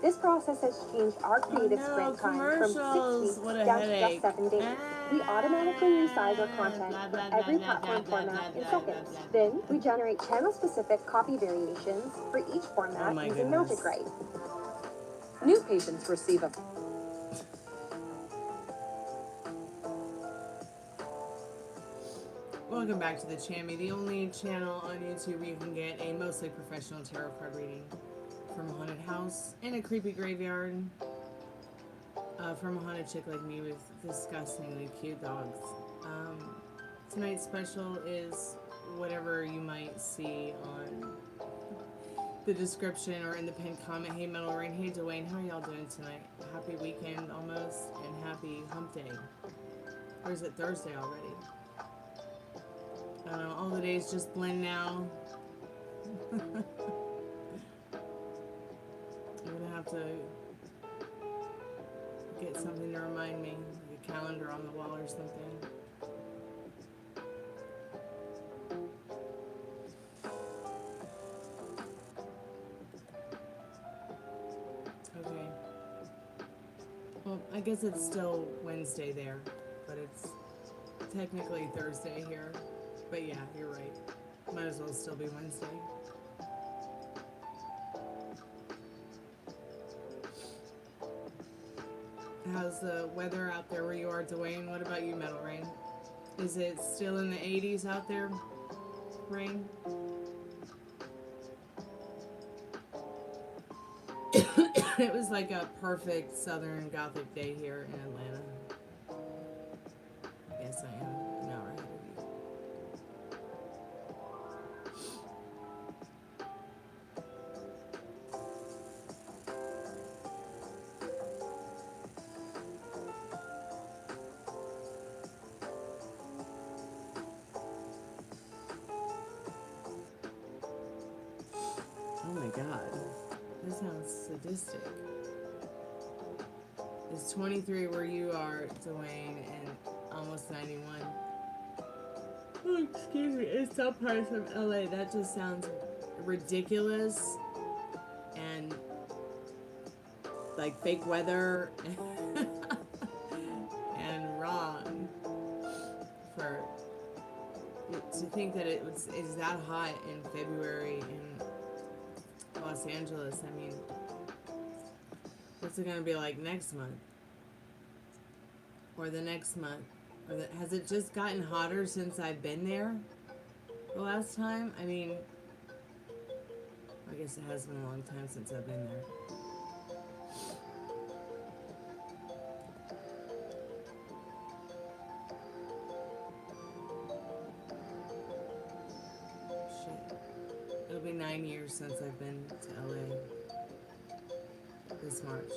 This process has changed our creative sprint time from 6 weeks down to just 7 days. We automatically resize our content for every platform format in seconds. Then, we generate channel-specific copy variations for each format using Magic Write. New patients receive a... Welcome back to the Chammy, the only channel on YouTube where you can get a mostly professional tarot card reading from a haunted house in a creepy graveyard from a haunted chick like me with disgustingly cute dogs. Tonight's special is whatever you might see on the description or in the pinned comment. Hey Metal Rain, hey Dwayne, how are y'all doing tonight? Happy weekend almost, and happy hump day. Or is it Thursday already? I don't know, all the days just blend now. I'm gonna have to get something to remind me, like a calendar on the wall or something. Okay. Well, I guess it's still Wednesday there, but it's technically Thursday here. But yeah, you're right. Might as well still be Wednesday. How's the weather out there where you are, Dwayne? What about you, Metal Rain? Is it still in the 80s out there, Rain? It was like a perfect Southern Gothic day here in Atlanta. Yes, I am an hour ahead of you. Oh my god, this sounds sadistic. It's 23 where you are, Dwayne, and almost 91. Oh, excuse me, it's some parts of LA. That just sounds ridiculous and like fake weather and wrong for to think that it's that hot in February in Los Angeles. I mean, what's it gonna be like next month? Or the next month? Or has it just gotten hotter since I've been there the last time? I mean, I guess it has been a long time since I've been there. Shit. It'll be 9 years since I've been to LA this March.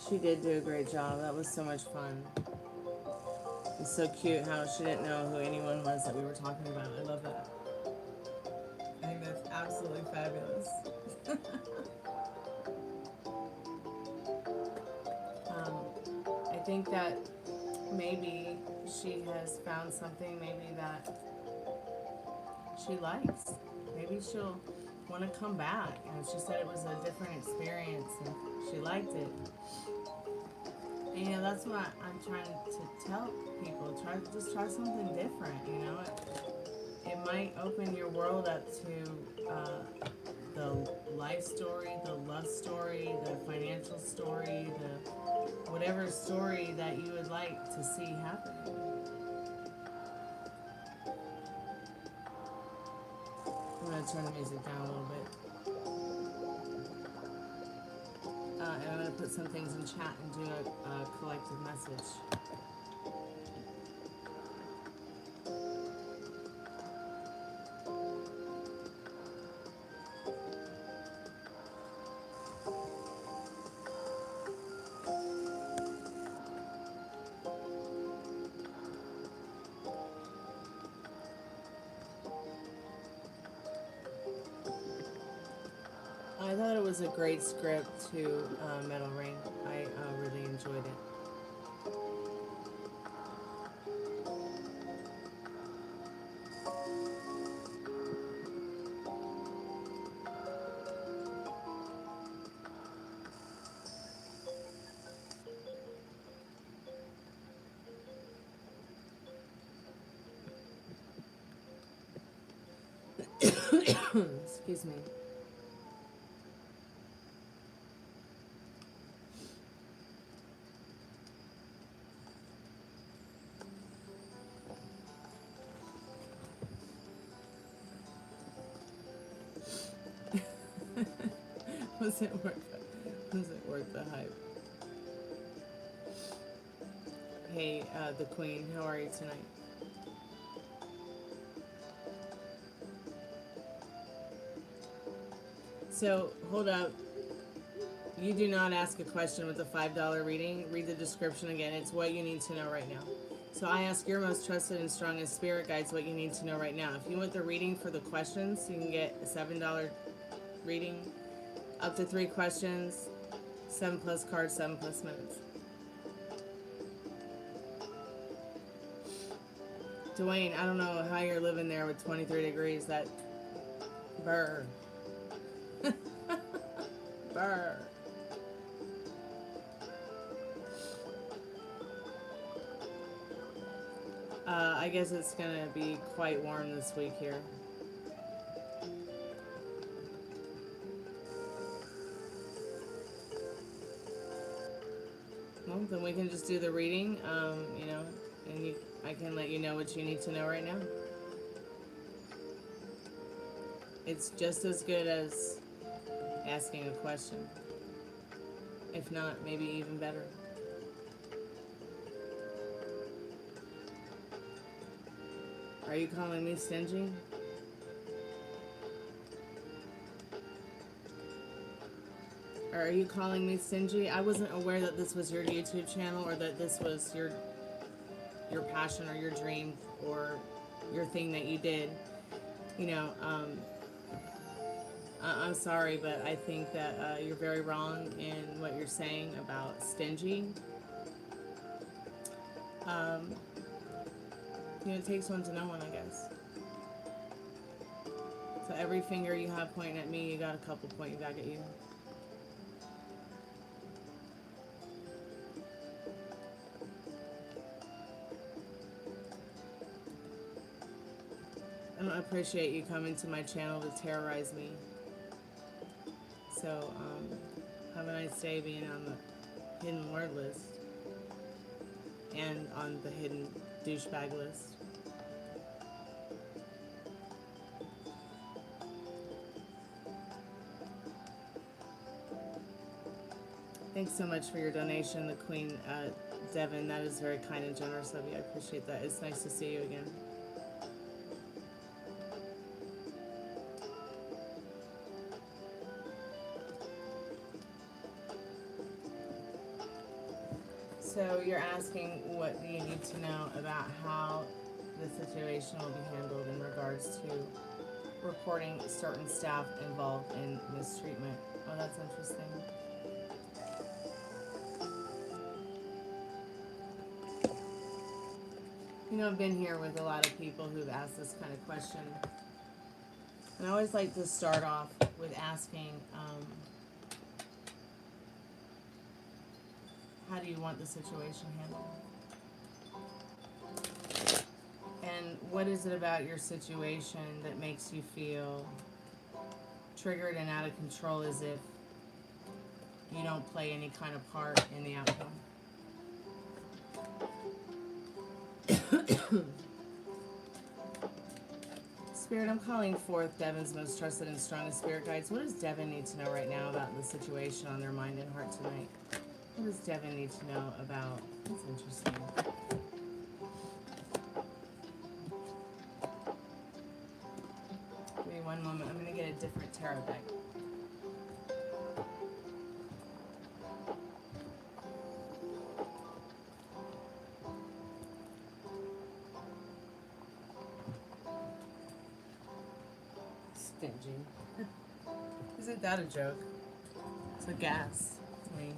She did do a great job. That was so much fun. It's so cute how she didn't know who anyone was that we were talking about. I love that. I think that's absolutely fabulous. I think that maybe she has found something maybe that she likes. Maybe she'll want to come back. And she said it was a different experience and she liked it. And, you know, that's what I'm trying to tell people. Just try something different, you know. It might open your world up to the life story, the love story, the financial story, the whatever story that you would like to see happening. I'm going to turn the music down a little bit. and I'm going to put some things in chat and do a collective message. I thought it was a great script to Metal Ring. I really enjoyed it. Excuse me. Was it worth the hype? Hey, the Queen, how are you tonight? So, hold up. You do not ask a question with a $5 reading. Read the description again. It's what you need to know right now. So I ask your most trusted and strongest spirit guides what you need to know right now. If you want the reading for the questions, you can get a $7 reading. Up to 3 questions, 7+ cards, 7+ minutes. Dwayne, I don't know how you're living there with 23 degrees. That burr. Burr. I guess it's gonna be quite warm this week here. Well, then we can just do the reading, you know, and I can let you know what you need to know right now. It's just as good as asking a question. If not, maybe even better. Are you calling me stingy? Or are you calling me stingy? I wasn't aware that this was your YouTube channel, or that this was your passion or your dream or your thing that you did. You know, I'm sorry, but I think that you're very wrong in what you're saying about stingy. You know, it takes one to know one, I guess. So every finger you have pointing at me, you got a couple pointing back at you. I don't appreciate you coming to my channel to terrorize me. So, have a nice day being on the hidden word list. And on the hidden douchebag list. Thanks so much for your donation, the Queen, Devin. That is very kind and generous of you. I appreciate that. It's nice to see you again. So you're asking what do you need to know about how the situation will be handled in regards to reporting certain staff involved in mistreatment. Oh, that's interesting. You know, I've been here with a lot of people who've asked this kind of question. And I always like to start off with asking, how do you want the situation handled? And what is it about your situation that makes you feel triggered and out of control, as if you don't play any kind of part in the outcome? Spirit, I'm calling forth Devon's most trusted and strongest spirit guides. What does Devon need to know right now about the situation on their mind and heart tonight? What does Devon need to know about? That's interesting. Give me one moment. I'm going to get a different tarot deck. Stingy. Isn't that a joke? It's a gas. I mean,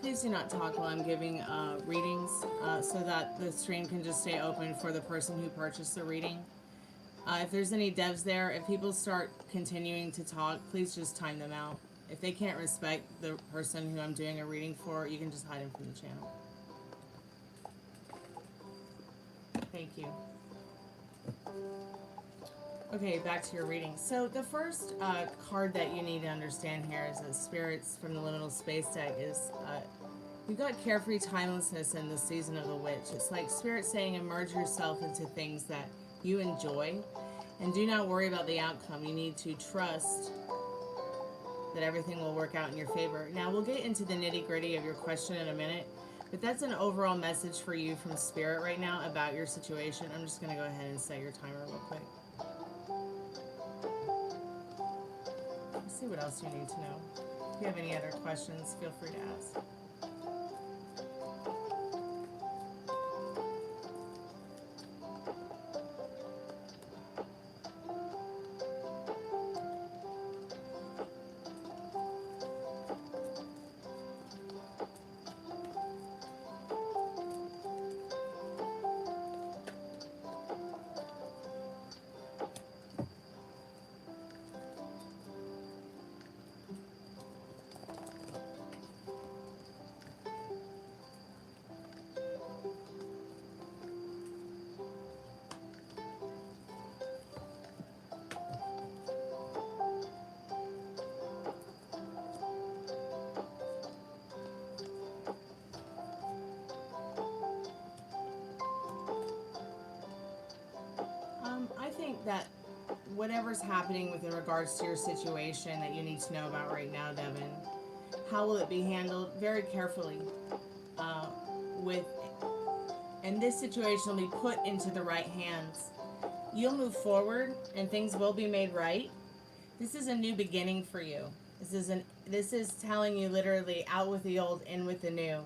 please do not talk while I'm giving readings so that the stream can just stay open for the person who purchased the reading. If there's any devs there, if people start continuing to talk, please just time them out. If they can't respect the person who I'm doing a reading for, you can just hide them from the channel. Thank you. Okay, back to your reading. So the first card that you need to understand here is that Spirits from the Liminal Space deck is you've got carefree timelessness in the season of the witch. It's like Spirit saying immerse yourself into things that you enjoy and do not worry about the outcome. You need to trust that everything will work out in your favor. Now we'll get into the nitty-gritty of your question in a minute, but that's an overall message for you from Spirit right now about your situation. I'm just going to go ahead and set your timer real quick. Let's see what else you need to know. If you have any other questions, feel free to ask. I think that whatever's happening with in regards to your situation that you need to know about right now, Devin, how will it be handled? Very carefully. And this situation will be put into the right hands. You'll move forward and things will be made right. This is a new beginning for you. This is telling you literally out with the old, in with the new.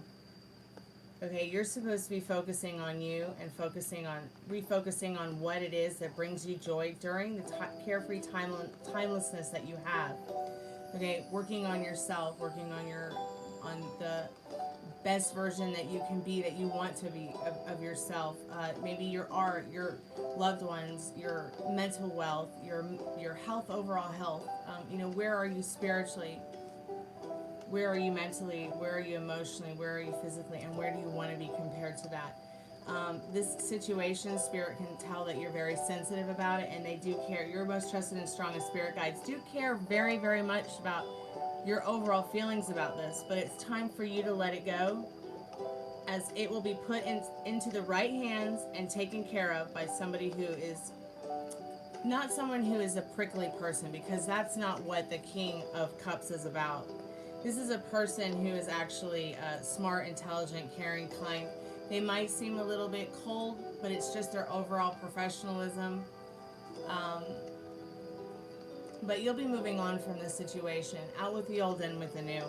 Okay, you're supposed to be focusing on you and refocusing on what it is that brings you joy during the carefree timelessness that you have. Okay, working on yourself, working on the best version that you can be, that you want to be of yourself. Maybe your art, your loved ones, your mental wealth, your health, overall health. Where are you spiritually? Where are you mentally? Where are you emotionally? Where are you physically? And where do you want to be compared to that? This situation, Spirit can tell that you're very sensitive about it, and they do care. Your most trusted and strongest spirit guides do care very, very much about your overall feelings about this, but it's time for you to let it go, as it will be put into the right hands and taken care of by somebody who is not someone who is a prickly person, because that's not what the King of Cups is about. This is a person who is actually smart, intelligent, caring, kind. They might seem a little bit cold, but it's just their overall professionalism. But you'll be moving on from this situation. Out with the old, in with the new.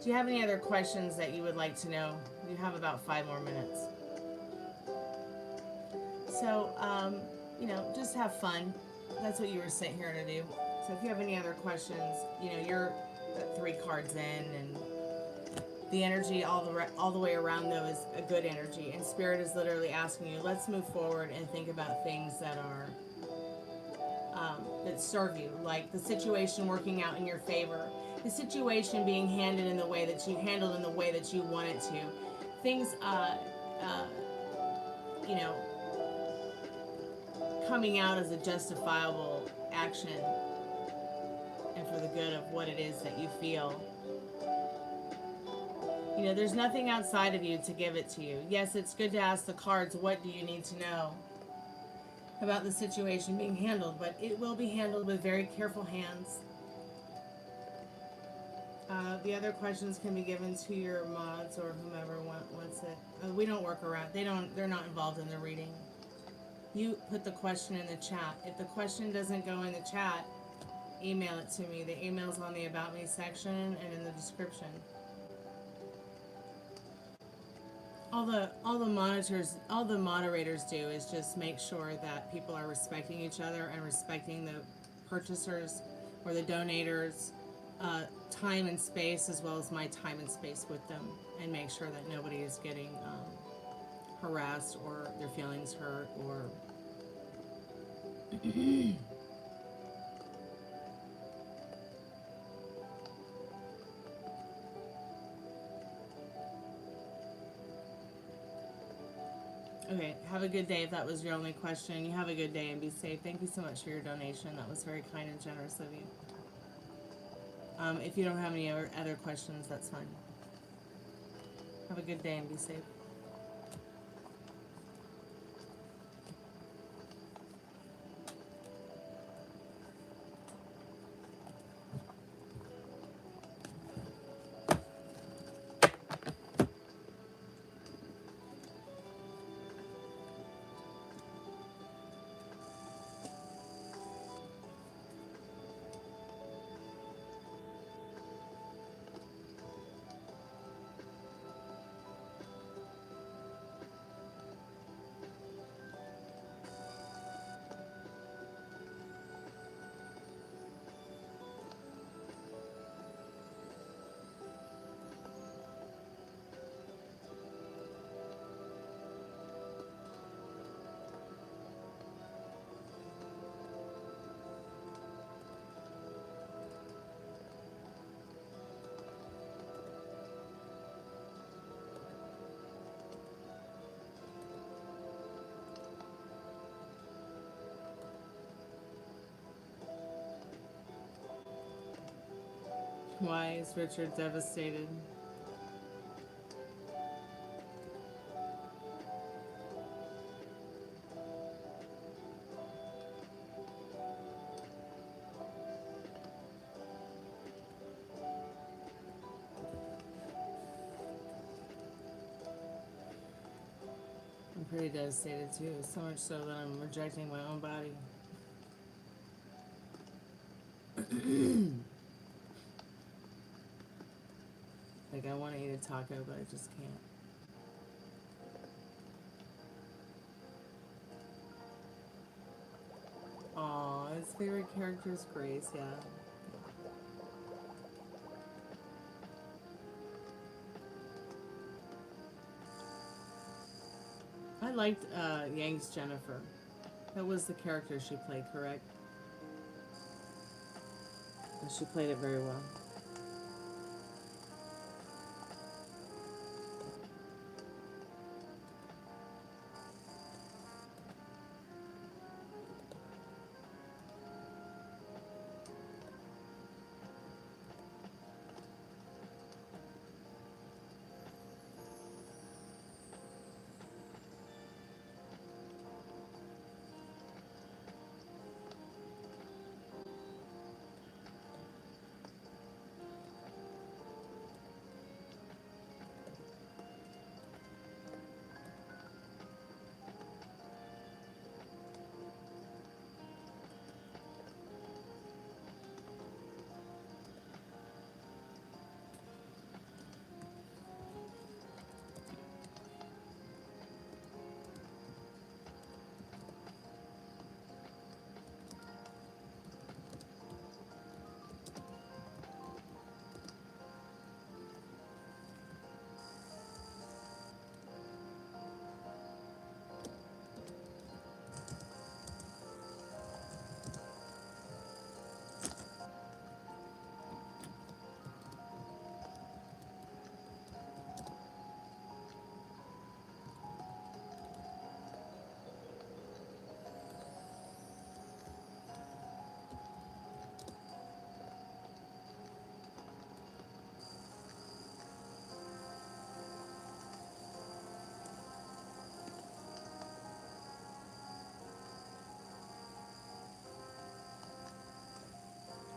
Do you have any other questions that you would like to know? You have about 5 more minutes. So, just have fun. That's what you were sent here to do. So if you have any other questions, you're 3 cards in, and the energy all the way around, though, is a good energy. And Spirit is literally asking you, let's move forward and think about things that are that serve you, like the situation working out in your favor, the situation being handled in the way that you want it to, things, you know, coming out as a justifiable action and for the good of what it is that you feel. You know, there's nothing outside of you to give it to you. Yes, it's good to ask the cards, what do you need to know about the situation being handled, but it will be handled with very careful hands. The other questions can be given to your mods or whomever wants it. We don't work around. They're not involved in the reading. You put the question in the chat. If the question doesn't go in the chat, email it to me. The email's on the About Me section and in the description. All the moderators do is just make sure that people are respecting each other and respecting the purchasers or the donators' time and space, as well as my time and space with them, and make sure that nobody is getting harassed or their feelings hurt or Okay, have a good day if that was your only question. You have a good day and be safe. Thank you so much for your donation. That was very kind and generous of you. If you don't have any other questions, that's fine. Have a good day and be safe. Why is Richard devastated? I'm pretty devastated too, so much so that I'm rejecting my own body. Like, I want to eat a taco, but I just can't. Aw, his favorite character is Grace, yeah. I liked Yang's Jennifer. That was the character she played, correct? And she played it very well.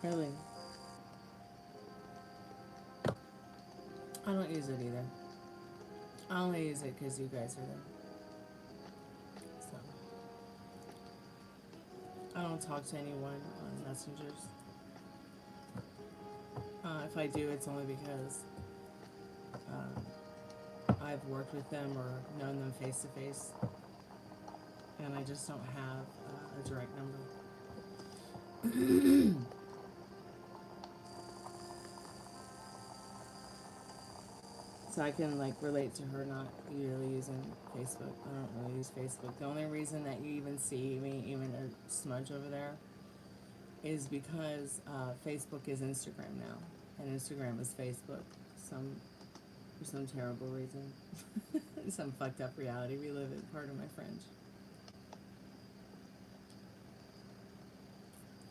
Really. I don't use it either. I only use it because you guys are there. So I don't talk to anyone on messengers. If I do, it's only because I've worked with them or known them face to face, and I just don't have a direct number. So I can like relate to her not really using Facebook. I don't really use Facebook. The only reason that you even see me, even a smudge over there, is because Facebook is Instagram now, and Instagram is Facebook. For some terrible reason, some fucked up reality we live in. Pardon my French.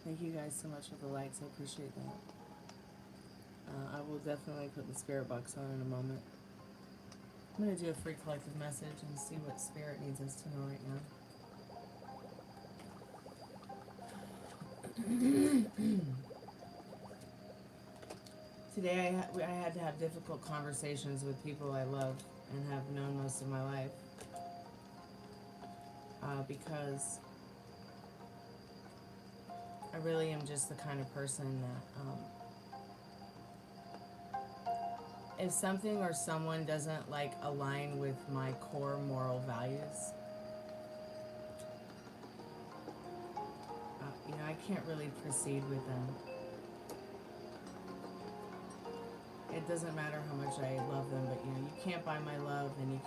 Thank you guys so much for the likes. I appreciate that. I will definitely put the spirit box on in a moment. I'm going to do a free collective message and see what spirit needs us to know right now. Today I had to have difficult conversations with people I love and have known most of my life. Because I really am just the kind of person that if something or someone doesn't like align with my core moral values, you know, I can't really proceed with them. It doesn't matter how much I love them, but you know, you can't buy my love, and you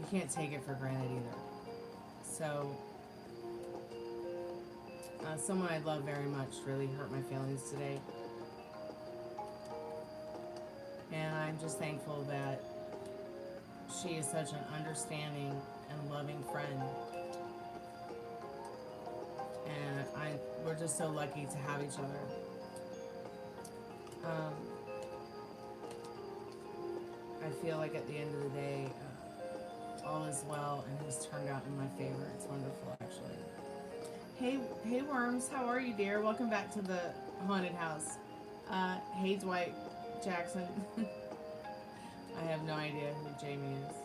can't take it for granted either. So someone I love very much really hurt my feelings today. And I'm just thankful that she is such an understanding and loving friend. And we're just so lucky to have each other. I feel like at the end of the day, all is well and has turned out in my favor. It's wonderful, actually. Hey Worms, how are you, dear? Welcome back to the haunted house. Hey Dwight Jackson. I have no idea who Jamie is.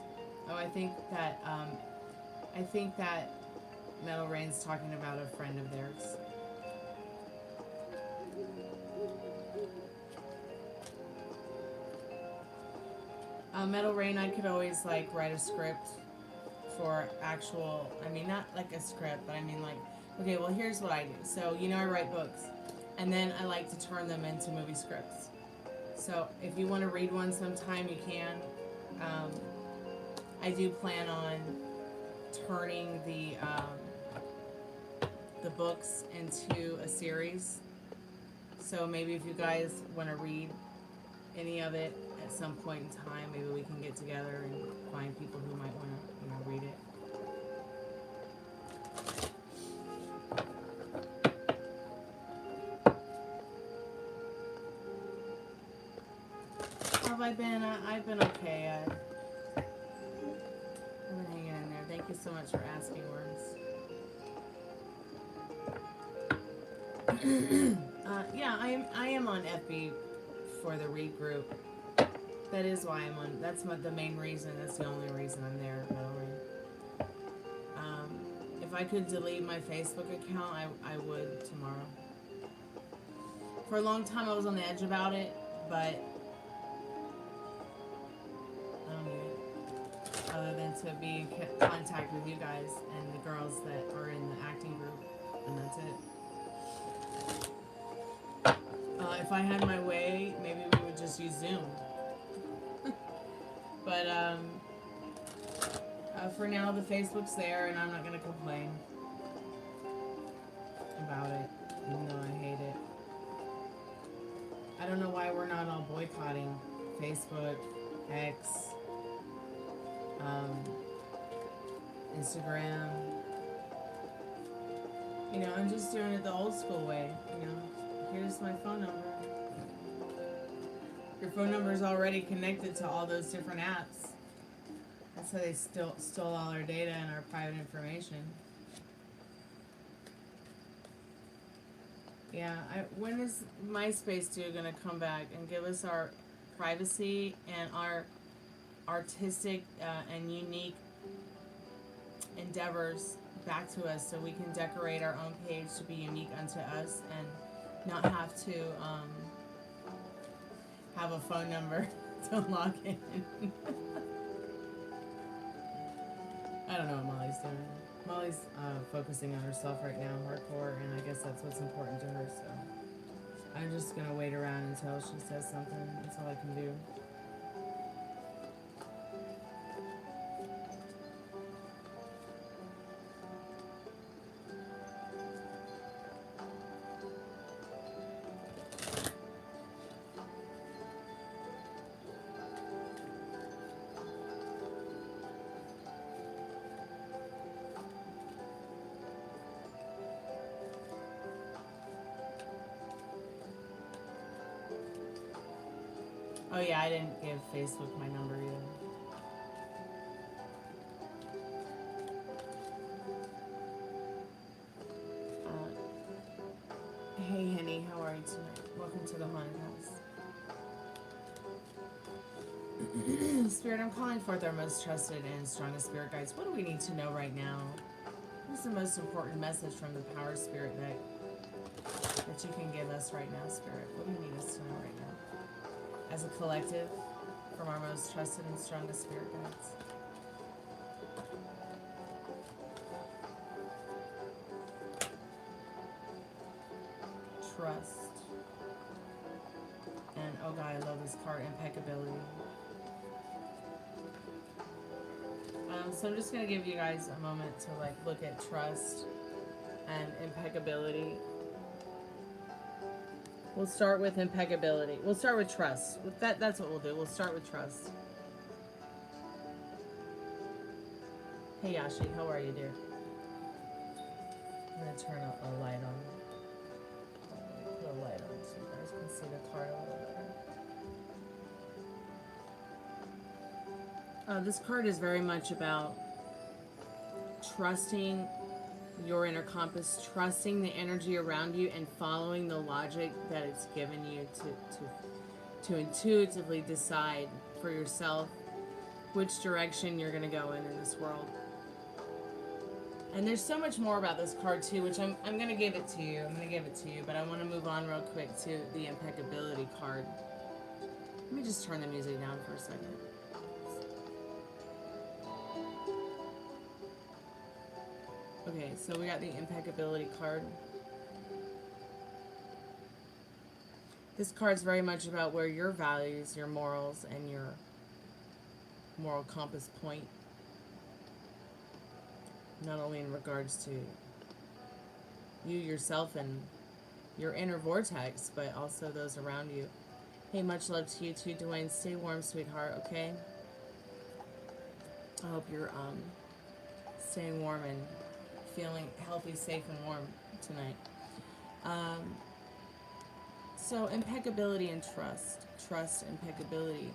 Oh, I think that Metal Rain's talking about a friend of theirs. Metal Rain, I could always like write a script for actual, I mean not like a script, but I mean like, okay, well here's what I do. So, you know, I write books, and then I like to turn them into movie scripts. So if you want to read one sometime, you can. I do plan on turning the books into a series. So maybe if you guys want to read any of it at some point in time, maybe we can get together and find people who might want to, you know, read it. How have I been? I've been okay. I've been hanging in there. Thank you so much for asking, Worms. Yeah, I am on FB for the read group. That is why I'm on. That's the main reason. That's the only reason I'm there. If I could delete my Facebook account, I would tomorrow. For a long time, I was on the edge about it, but I don't need it. Other than to be in contact with you guys and the girls that are in the acting group, and that's it. If I had my way, maybe we would just use Zoom. But for now, the Facebook's there, and I'm not gonna complain about it, even though I hate it. I don't know why we're not all boycotting Facebook, X, Instagram. You know, I'm just doing it the old school way. You know, here's my phone number. Your phone number is already connected to all those different apps. That's how they stole all our data and our private information. Yeah, when is MySpace dude gonna come back and give us our privacy and our artistic and unique endeavors back to us so we can decorate our own page to be unique unto us and not have to have a phone number to log in. I don't know what Molly's doing. Molly's focusing on herself right now, hardcore, and I guess that's what's important to her, so I'm just gonna wait around until she says something. That's all I can do. Oh yeah, I didn't give Facebook my number either. Hey Henny, how are you tonight? Welcome to the haunted house. Spirit, I'm calling forth our most trusted and strongest spirit guides. What do we need to know right now? What's the most important message from the power spirit that you can give us right now, Spirit? What do you need us to know right now? As a collective, from our most trusted and strongest spirit guides. Trust. And oh god, I love this card, impeccability. So I'm just gonna give you guys a moment to like look at trust and impeccability. We'll start with impeccability. We'll start with trust. That's what we'll do. We'll start with trust. Hey Yashi, how are you, dear? I'm gonna turn a light on. Put a light on so you guys can see the card a little better. This card is very much about trusting your inner compass, trusting the energy around you and following the logic that it's given you to intuitively decide for yourself which direction you're going to go in this world. And there's so much more about this card too, which I'm going to give it to you. But I want to move on real quick to the impeccability card. Let me just turn the music down for a second. Okay, so we got the impeccability card. This card's very much about where your values, your morals, and your moral compass point. Not only in regards to you, yourself, and your inner vortex, but also those around you. Hey, much love to you too, Dwayne. Stay warm, sweetheart, okay? I hope you're staying warm and feeling healthy, safe, and warm tonight. So impeccability and trust, impeccability.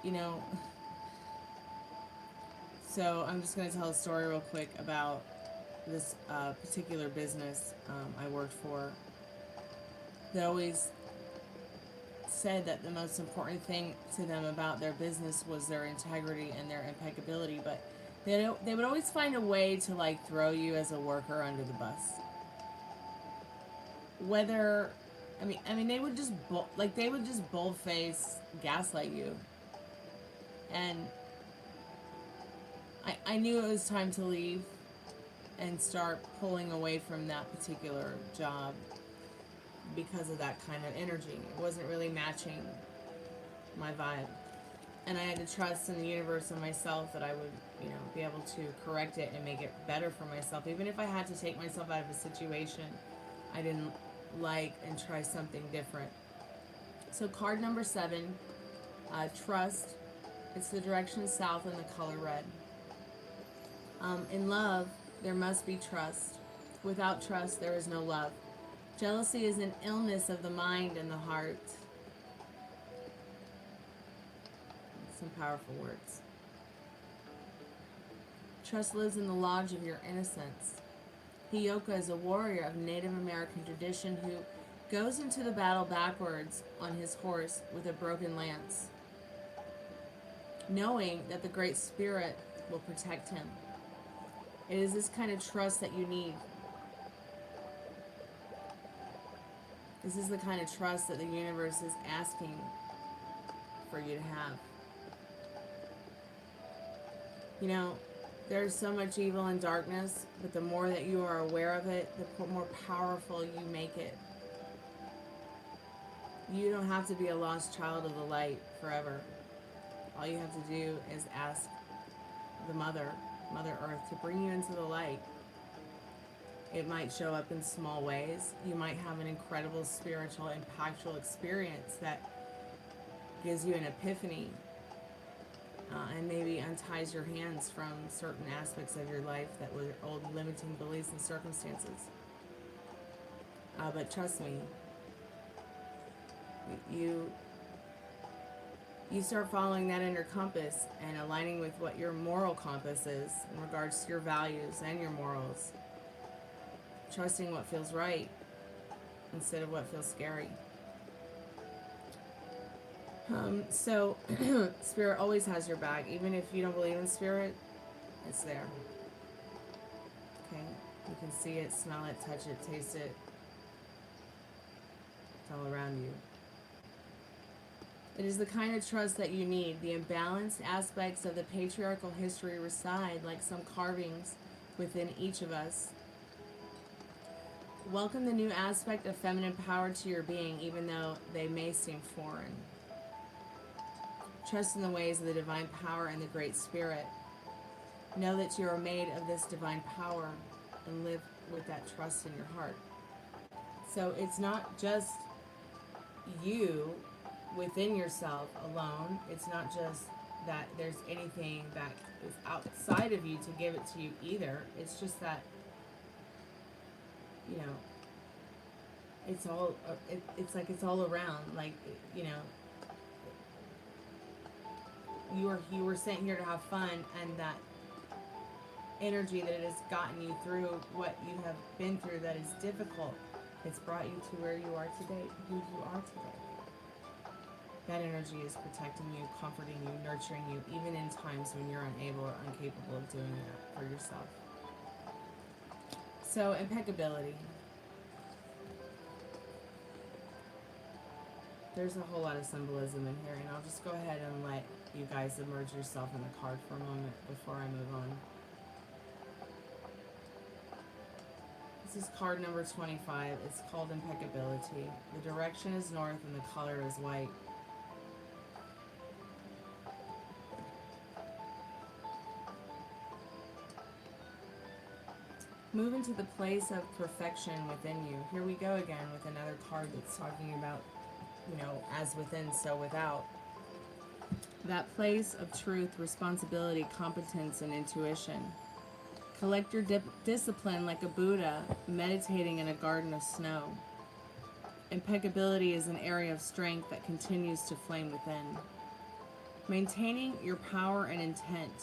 You know, so I'm just going to tell a story real quick about this particular business I worked for. They always said that the most important thing to them about their business was their integrity and their impeccability, but they would always find a way to like throw you as a worker under the bus. Whether, I mean, they would just bold-face gaslight you, and I knew it was time to leave and start pulling away from that particular job because of that kind of energy. It wasn't really matching my vibe. And I had to trust in the universe and myself that I would, you know, be able to correct it and make it better for myself. Even if I had to take myself out of a situation I didn't like and try something different. So card number 7, trust. It's the direction south and the color red. In love, there must be trust. Without trust, there is no love. Jealousy is an illness of the mind and the heart. Some powerful words. Trust lives in the lodge of your innocence. Hiyoka is a warrior of Native American tradition who goes into the battle backwards on his horse with a broken lance, knowing that the Great Spirit will protect him. It is this kind of trust that you need. This is the kind of trust that the universe is asking for you to have. You know, there's so much evil and darkness, but the more that you are aware of it, the more powerful you make it. You don't have to be a lost child of the light forever. All you have to do is ask the Mother Earth, to bring you into the light. It might show up in small ways. You might have an incredible spiritual, impactful experience that gives you an epiphany and maybe unties your hands from certain aspects of your life that were old limiting beliefs and circumstances. But trust me, you start following that inner compass and aligning with what your moral compass is in regards to your values and your morals. Trusting what feels right instead of what feels scary. So Spirit always has your back. Even if you don't believe in Spirit, it's there. Okay? You can see it, smell it, touch it, taste it. It's all around you. It is the kind of trust that you need. The imbalanced aspects of the patriarchal history reside like some carvings within each of us. Welcome the new aspect of feminine power to your being, even though they may seem foreign. Trust in the ways of the divine power and the Great Spirit. Know that you are made of this divine power and live with that trust in your heart. So it's not just you within yourself alone. It's not just that there's anything that is outside of you to give it to you either. It's just that, you know, it's all, it's like it's all around. Like, you know, you were sent here to have fun, and that energy that it has gotten you through what you have been through that is difficult, it's brought you to where you are today, who you are today. That energy is protecting you, comforting you, nurturing you, even in times when you're unable or incapable of doing that for yourself. So, impeccability. There's a whole lot of symbolism in here, and I'll just go ahead and let you guys immerse yourself in the card for a moment before I move on. This is card number 25. It's called Impeccability. The direction is north and the color is white. Move into the place of perfection within you. Here we go again with another card that's talking about, you know, as within, so without. That place of truth, responsibility, competence, and intuition. Collect your discipline like a Buddha, meditating in a garden of snow. Impeccability is an area of strength that continues to flame within. Maintaining your power and intent.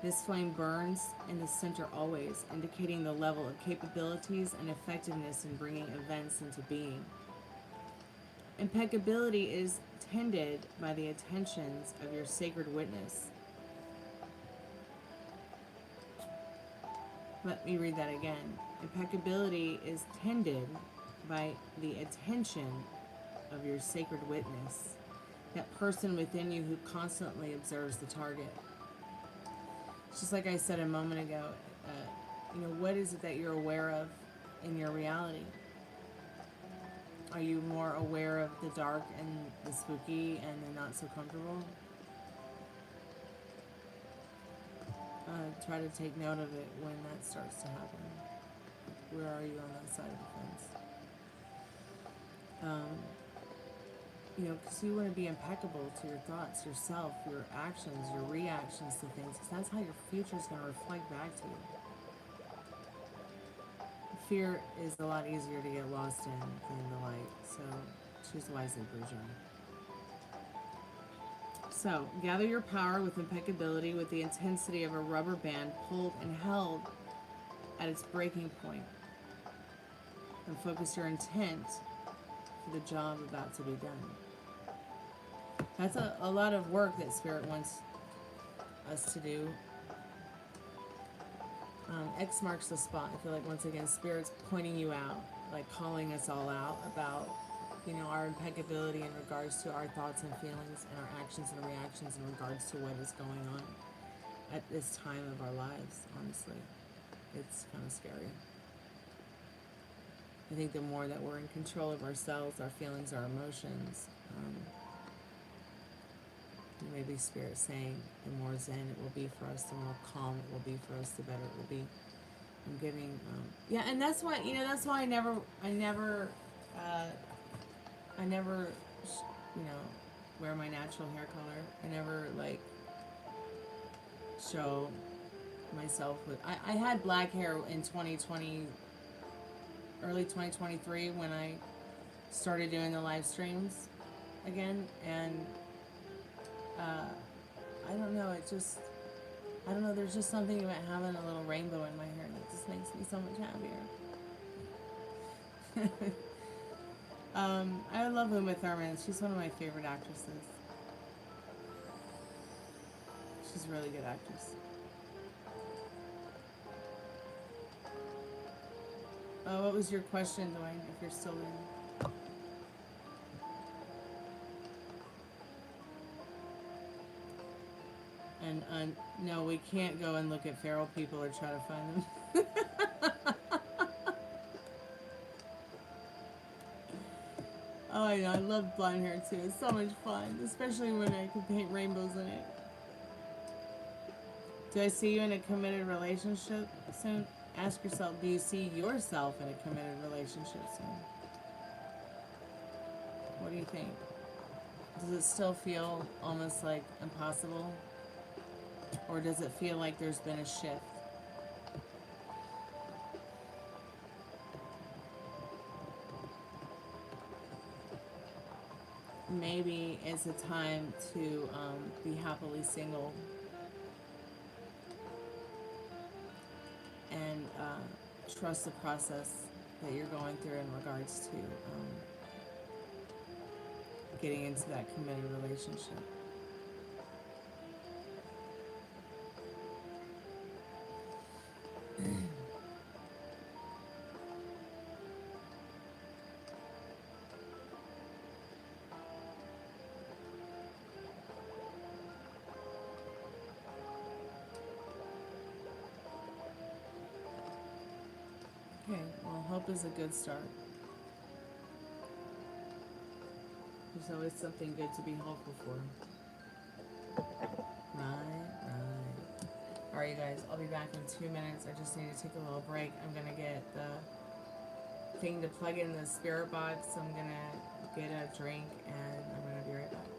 This flame burns in the center always, indicating the level of capabilities and effectiveness in bringing events into being. Impeccability is tended by the attentions of your sacred witness. Let me read that again. Impeccability is tended by the attention of your sacred witness, that person within you who constantly observes the target. Just like I said a moment ago, you know, what is it that you're aware of in your reality? Are you more aware of the dark and the spooky and the not so comfortable? Try to take note of it when that starts to happen. Where are you on that side of the fence? You know, because you want to be impeccable to your thoughts, yourself, your actions, your reactions to things, because that's how your future is going to reflect back to you. Fear is a lot easier to get lost in than the light, so choose wisely, Brujo. So, gather your power with impeccability with the intensity of a rubber band pulled and held at its breaking point, and focus your intent for the job about to be done. That's a lot of work that Spirit wants us to do. X marks the spot. I feel like once again Spirit's pointing you out, like calling us all out about, you know, our impeccability in regards to our thoughts and feelings and our actions and reactions in regards to what is going on at this time of our lives. Honestly, it's kind of scary. I think the more that we're in control of ourselves, our feelings, our emotions, maybe Spirit saying, the more zen it will be for us, the more calm it will be for us, the better it will be. I'm giving, yeah, and that's why, you know, that's why I never, you know, wear my natural hair color. I never, like, show myself with, I had black hair in 2020, early 2023, when I started doing the live streams again, and I don't know, it just, I don't know, there's just something about having a little rainbow in my hair that just makes me so much happier. I love Uma Thurman. She's one of my favorite actresses. She's a really good actress. Oh, what was your question, Dwayne, if you're still there? And no, we can't go and look at feral people or try to find them. Oh, I know, I love blonde hair too. It's so much fun, especially when I can paint rainbows in it. Do I see you in a committed relationship soon? Ask yourself, do you see yourself in a committed relationship soon? What do you think? Does it still feel almost like impossible? Or does it feel like there's been a shift? Maybe it's a time to be happily single and trust the process that you're going through in regards to getting into that committed relationship. Okay, well, hope is a good start. There's always something good to be hopeful for. Right. Alright, you guys, I'll be back in 2 minutes. I just need to take a little break. I'm going to get the thing to plug in the spirit box. I'm going to get a drink, and I'm going to be right back.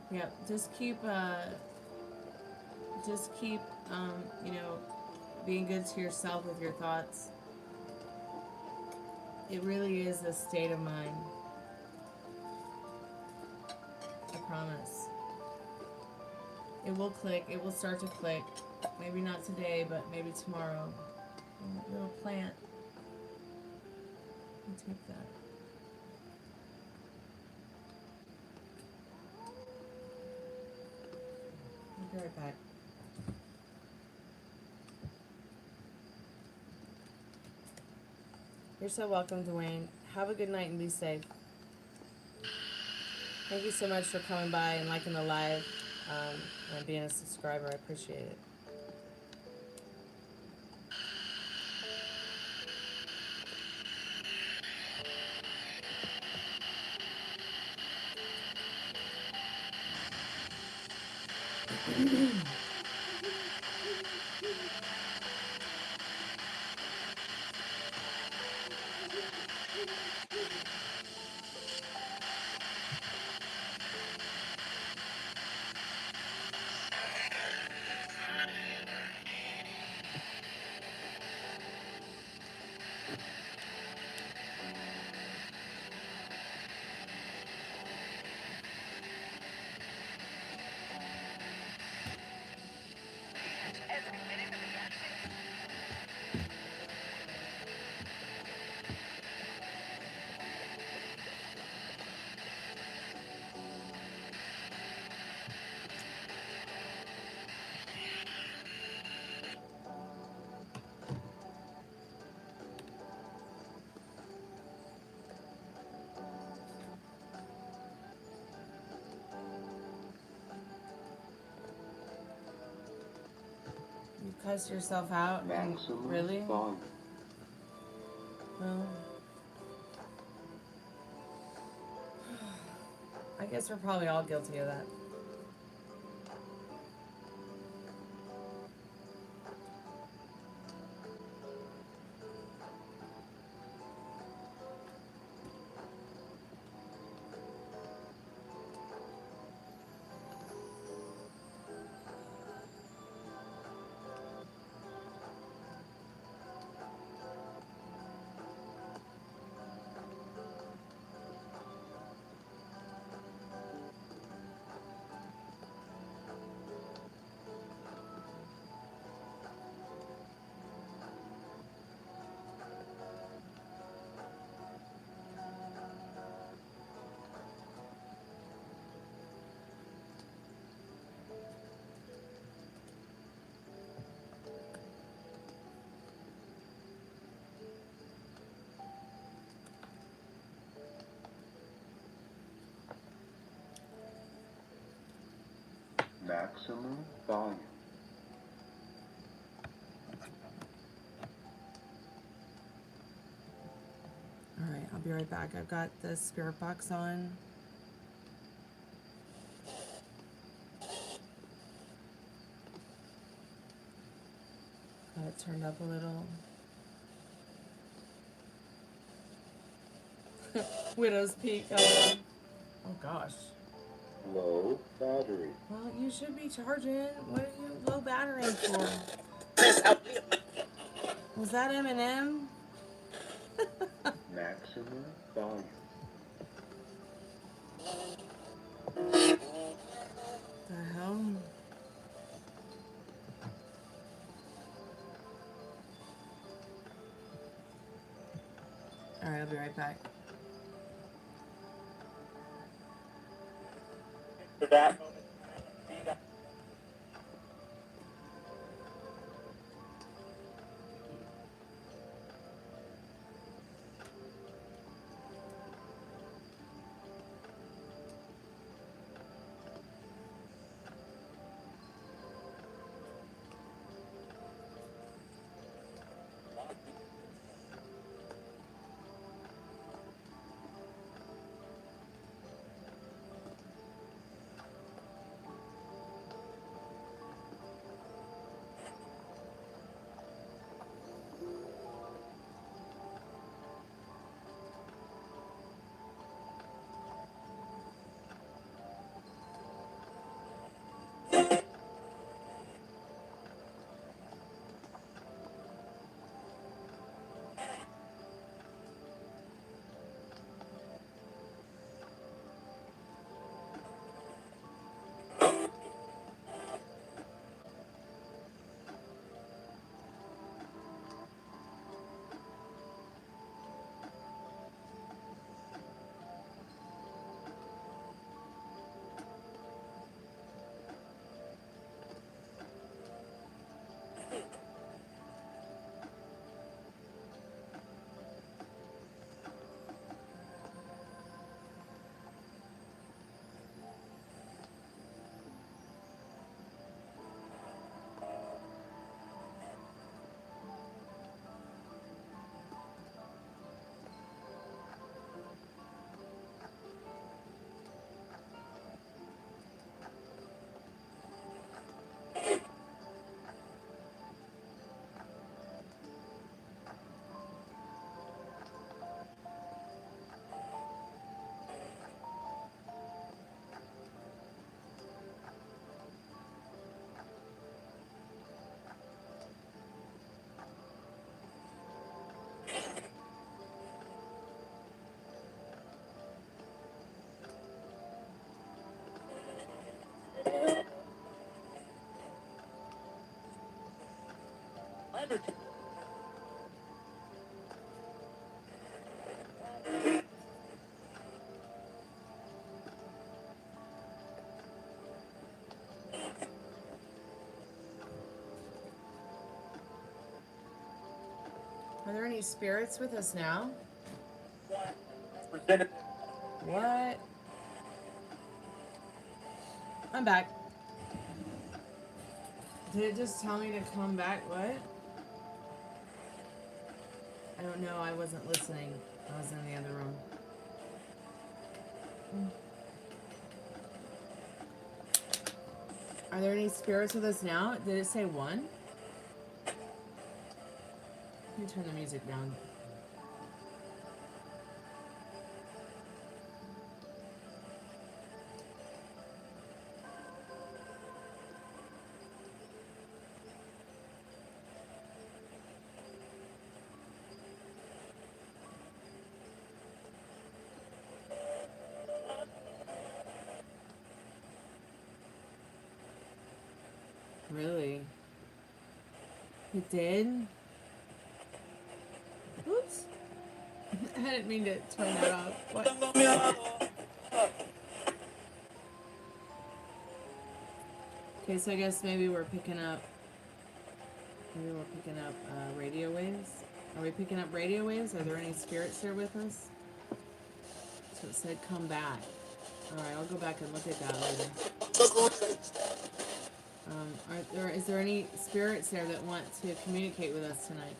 Yeah, just keep, you know, being good to yourself with your thoughts. It really is a state of mind. I promise. It will click. It will start to click. Maybe not today, but maybe tomorrow. Little plant. I'll take that. I'll be right back. You're so welcome, Dwayne. Have a good night and be safe. Thank you so much for coming by and liking the live and being a subscriber. I appreciate it. You cuss yourself out? Maximum Really? volume. Well, I guess we're probably all guilty of that. Maximum volume. Alright, I'll be right back. I've got the spirit box on. Got it turned up a little. Widow's Peak. Oh gosh. Low battery. Well, you should be charging. What are you low battering for? Was that Eminem? Maximum volume. The hell? Alright, I'll be right back. Are there any spirits with us now? What? I'm back. Did it just tell me to come back? What? I don't know. I wasn't listening. I was in the other room. Are there any spirits with us now? Did it say one? Let me turn the music down. Really? It did? Oops. I didn't mean to turn that off. What? Okay, so I guess maybe we're picking up radio waves. Are we picking up radio waves? Are there any spirits there with us? So it said come back. Alright, I'll go back and look at that later. Is there any spirits there that want to communicate with us tonight?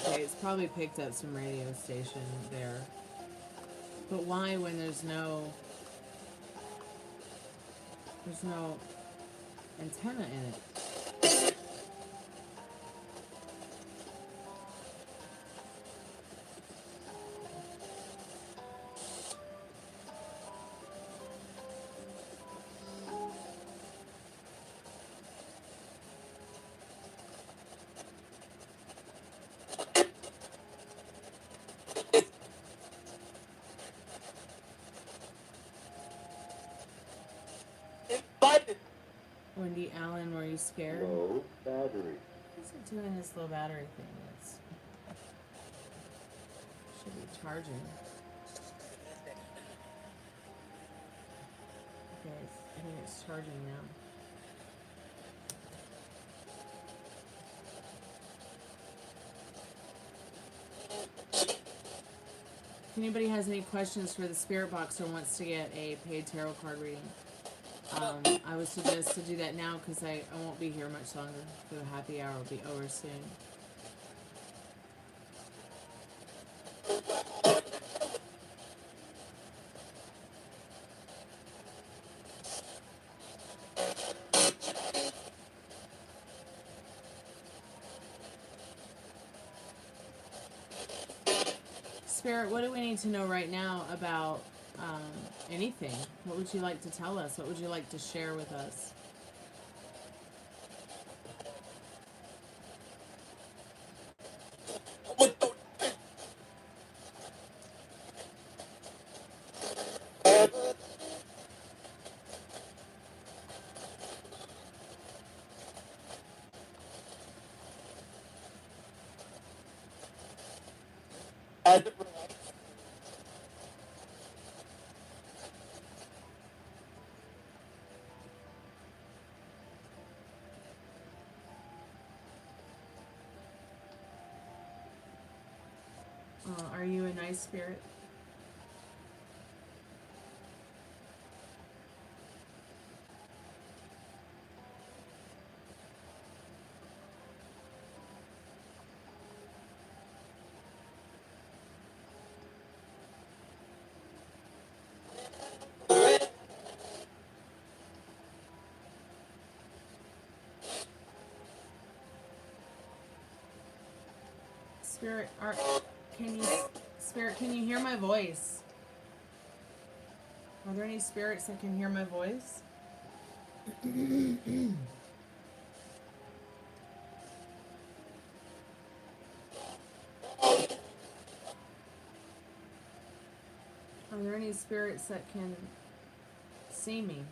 Okay, it's probably picked up some radio station there. But why when there's no antenna in it? Wendy Allen, were you scared? Low battery. What's it doing this low battery thing? It's should be charging. Okay, I think it's charging now. If anybody has any questions for the Spirit Box or wants to get a paid tarot card reading, I would suggest to do that now because I won't be here much longer. The happy hour will be over soon. Spirit, what do we need to know right now about anything? What would you like to tell us? What would you like to share with us? Are you a nice spirit? Spirit, can you hear my voice? Are there any spirits that can hear my voice? Are there any spirits that can see me?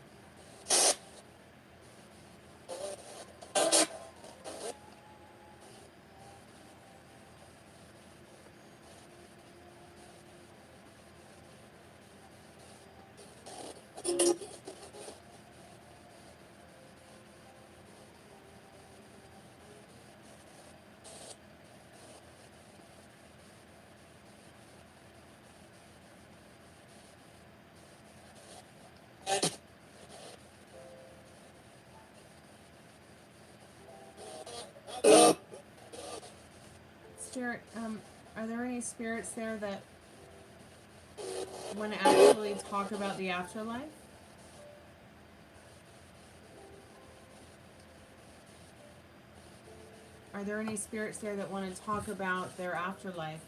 Spirit, are there any spirits there that want to actually talk about the afterlife? Are there any spirits there that want to talk about their afterlife?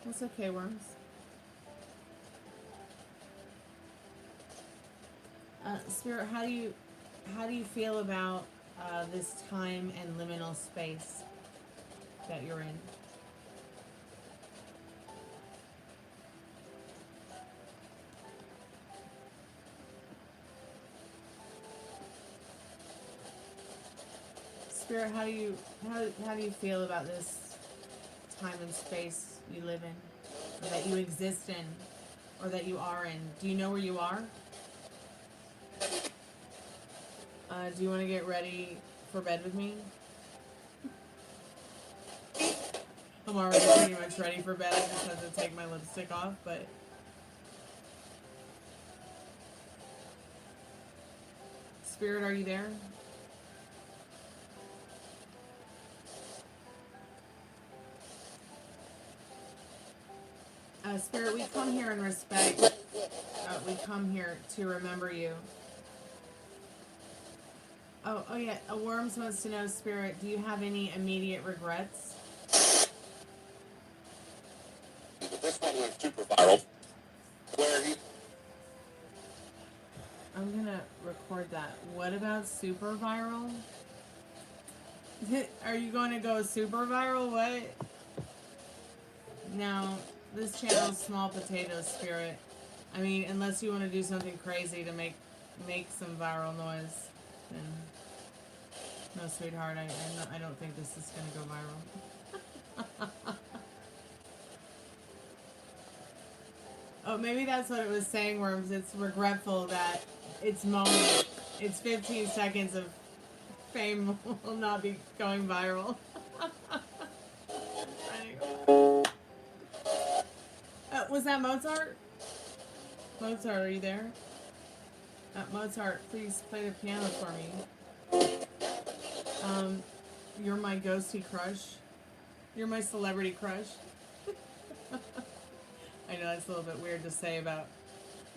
That's okay, Worms. Spirit, how do you feel about this time and liminal space that you're in? Spirit, how do you feel about this time and space you live in, or that you exist in, or that you are in? Do you know where you are? Do you want to get ready for bed with me? I'm already pretty much ready for bed. I just have to take my lipstick off, but... Spirit, are you there? Spirit, we come here in respect. We come here to remember you. Oh yeah, Worms wants to know, Spirit, do you have any immediate regrets? This one went super viral. Where he... I'm gonna record that. What about super viral? Are you going to go super viral? What? No, this channel's small potatoes, Spirit. I mean, unless you want to do something crazy to make some viral noise, then no, sweetheart. I don't think this is gonna go viral. Oh, maybe that's what it was saying, Worms. It's regretful that its moment, its 15 seconds of fame will not be going viral. Was that Mozart? Mozart, are you there? Mozart, please play the piano for me. You're my ghosty crush. You're my celebrity crush. I know that's a little bit weird to say about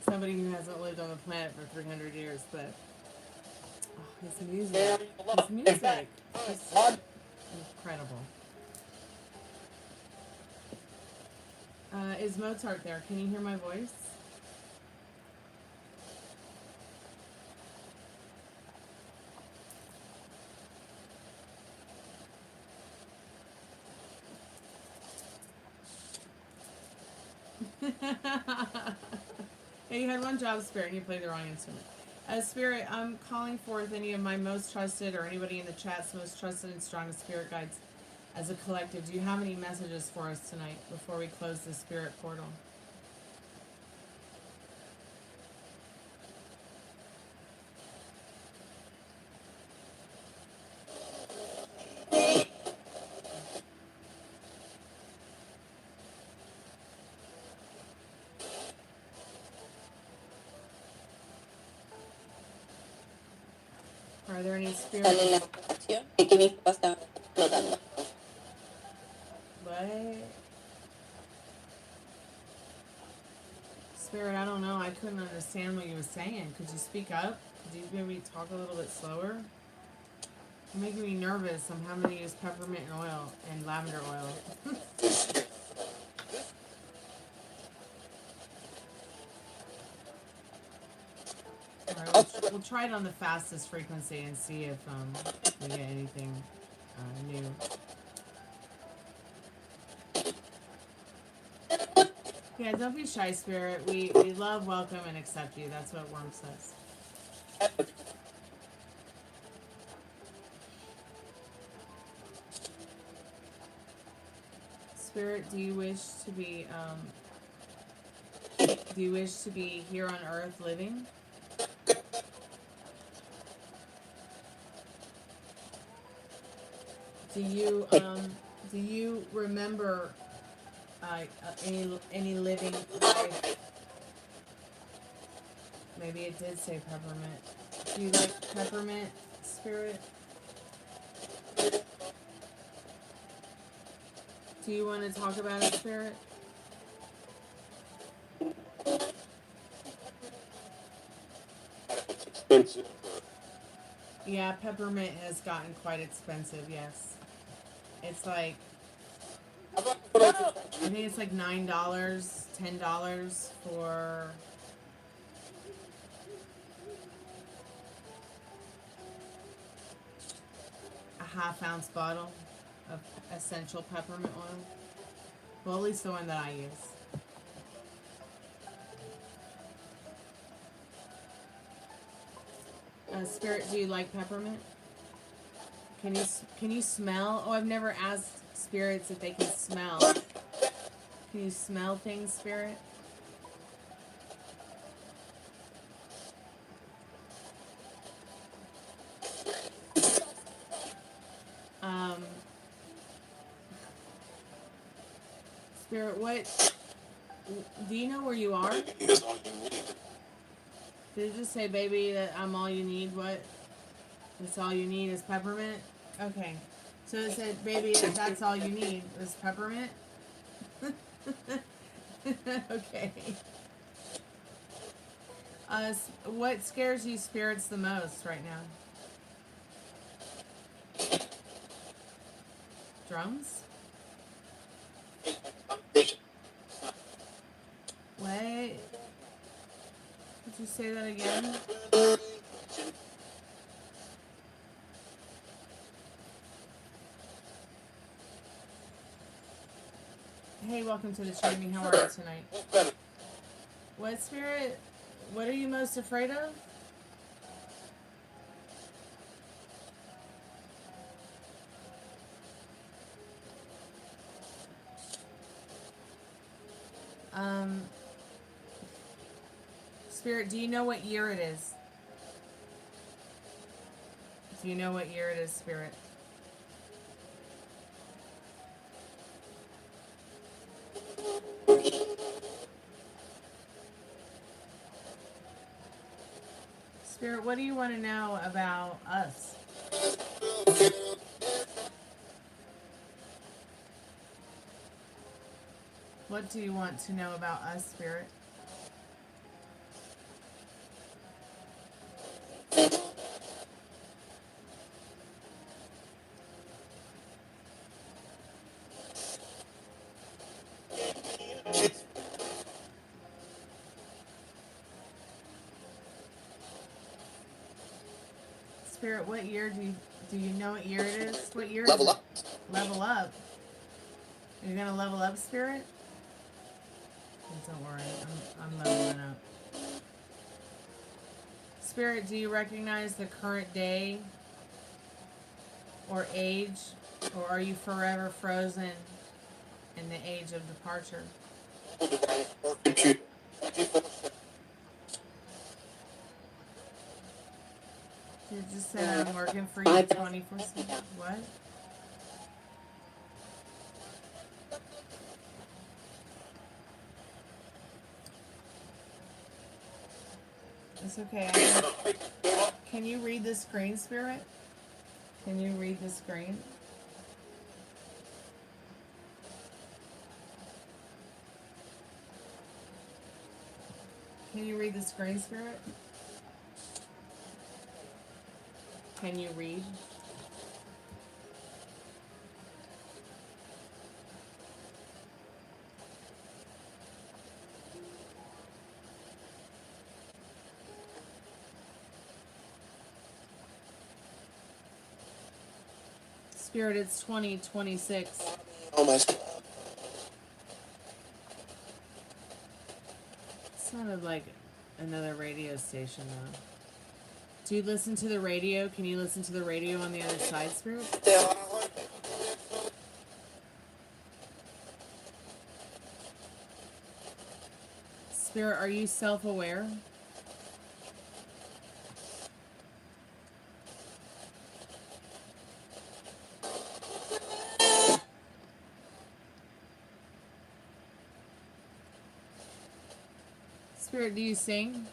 somebody who hasn't lived on the planet for 300 years, but his music is incredible. Is Mozart there? Can you hear my voice? Hey, you had one job, Spirit, and you played the wrong instrument. Spirit, I'm calling forth any of my most trusted, or anybody in the chat's most trusted and strongest spirit guides as a collective. Do you have any messages for us tonight before we close the spirit portal? Are there any spirits? What? Spirit, I don't know. I couldn't understand what you were saying. Could you speak up? Could you maybe talk a little bit slower? You're making me nervous. I'm having to use peppermint oil and lavender oil. Alright, we'll try it on the fastest frequency and see if we get anything new. Yeah, don't be shy, Spirit. We love, welcome, and accept you. That's what Worm says. Spirit, do you wish to be here on Earth living? Do you remember any living life. Maybe it did say peppermint. Do you like peppermint, Spirit? Do you want to talk about it, Spirit? It's expensive. Yeah, peppermint has gotten quite expensive, yes. It's like, I think it's like $9, $10 for a half-ounce bottle of essential peppermint oil. Well, at least the one that I use. Spirit, do you like peppermint? Can you smell? Oh, I've never asked spirits if they can smell. Can you smell things, Spirit? Spirit, what? Do you know where you are? That's all you need. Did it just say, baby, that I'm all you need? What? That's all you need is peppermint? Okay. So it said, baby, that's all you need is peppermint? Okay. What scares you spirits the most right now? Drums? What? Could you say that again? Hey, welcome to the streaming. How are you tonight? What, Spirit? What are you most afraid of? Spirit, do you know what year it is? Do you know what year it is, Spirit? Spirit, what do you want to know about us? What do you want to know about us, Spirit? Spirit, what year do you know what year it is? What year Level is it? up. Level up. You're gonna level up, Spirit? Don't worry, I'm leveling up. Spirit, do you recognize the current day or age, or are you forever frozen in the age of departure? Computer. You just said I'm working for you 24/7. What? It's okay. Can you read the screen, Spirit? Can you read the screen? Can you read the screen, Spirit? Can you read? Spirit, it's 2026. Oh my. Sounded like another radio station, though. Do you listen to the radio? Can you listen to the radio on the other side, Spirit? Spirit, are you self-aware? Spirit, do you sing?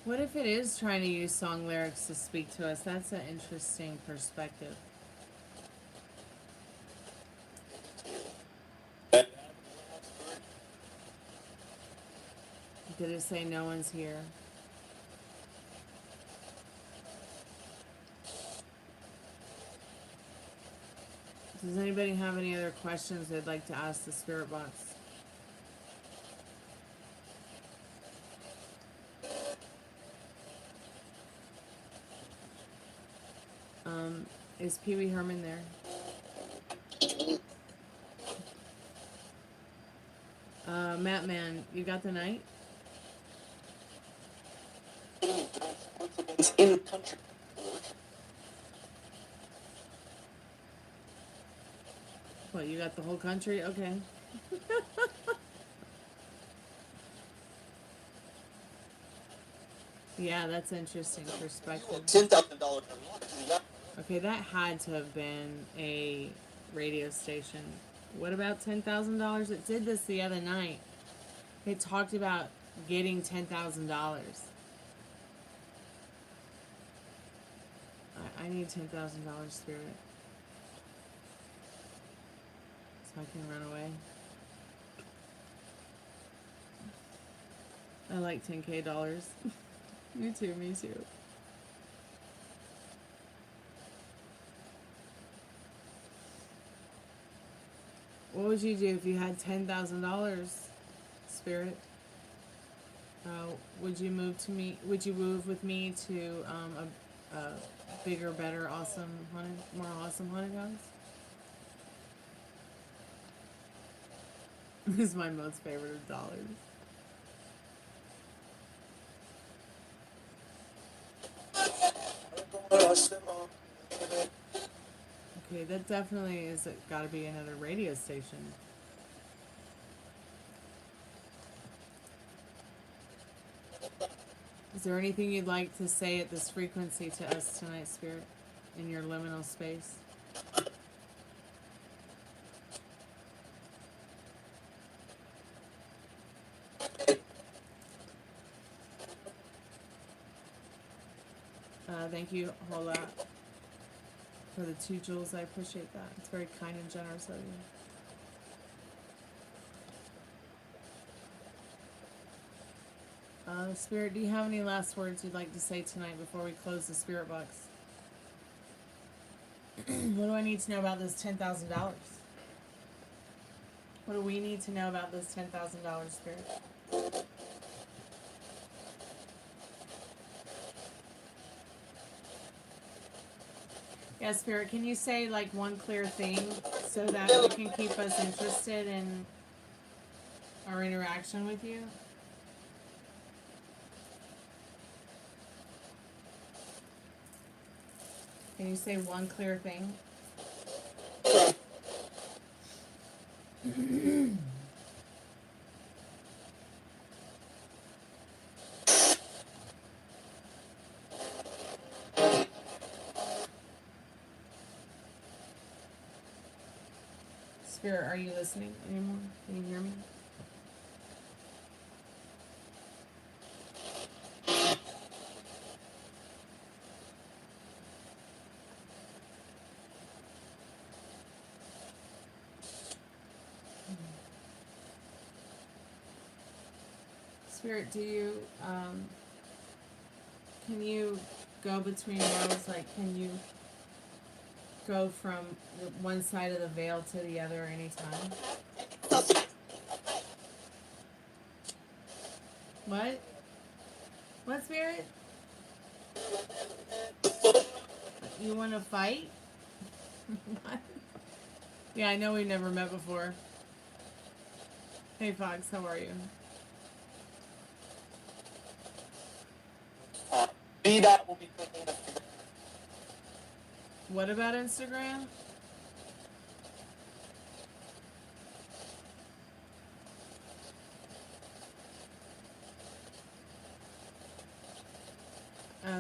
What if it is trying to use song lyrics to speak to us? That's an interesting perspective. Did it say no one's here? Does anybody have any other questions they'd like to ask the spirit box? Is Pee Wee Herman there? Matt Man, you got the night? In country. What, you got the whole country? Okay. Yeah, that's interesting perspective. $10,000. Okay, that had to have been a radio station. What about $10,000? It did this the other night. It talked about getting $10,000. I need $10,000, Spirit. So I can run away. I like $10K dollars. You too, me too. What would you do if you had $10,000, Spirit? Would you move to me? Would you move with me to a bigger, better, awesome haunted, more awesome haunted house? This is my most favorite of dollars. Okay, that definitely is got to be another radio station. Is there anything you'd like to say at this frequency to us tonight, Spirit, in your liminal space? Thank you a whole lot for the 2 jewels. I appreciate that. It's very kind and generous of you. Spirit, do you have any last words you'd like to say tonight before we close the spirit box? What do I need to know about this $10,000? What do we need to know about this $10,000, Spirit? Yeah, Spirit, can you say like one clear thing so that we can keep us interested in our interaction with you? Can you say one clear thing? Spirit, are you listening anymore? Can you hear me? Spirit, do you, can you go between worlds? Like, can you go from one side of the veil to the other anytime? What? What, Spirit? You want to fight? What? Yeah, I know we've never met before. Hey, Fox, how are you? VDOT will be clicking the. What about Instagram?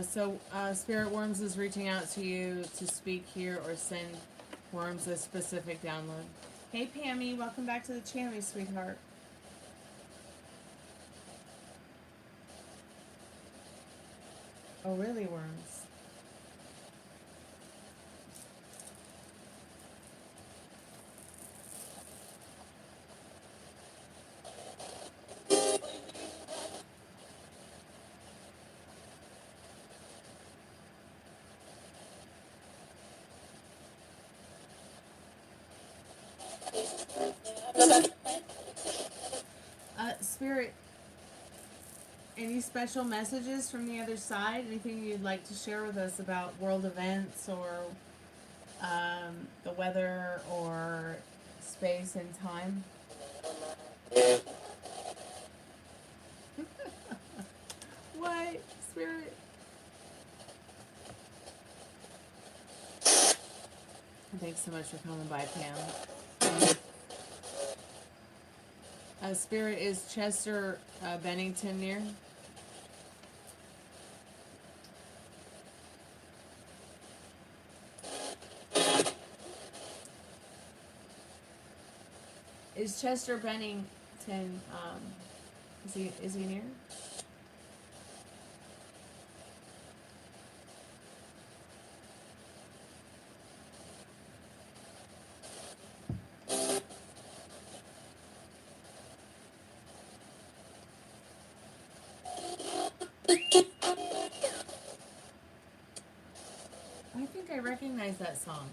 Spirit Worms is reaching out to you to speak here or send Worms a specific download. Hey, Pammy, welcome back to the channel, sweetheart. Oh, really, Worms? Spirit, any special messages from the other side? Anything you'd like to share with us about world events or the weather or space and time? What, Spirit? Thanks so much for coming by, Pam. Spirit, is Chester Bennington near? Is Chester Bennington, is he near? I think I recognize that song.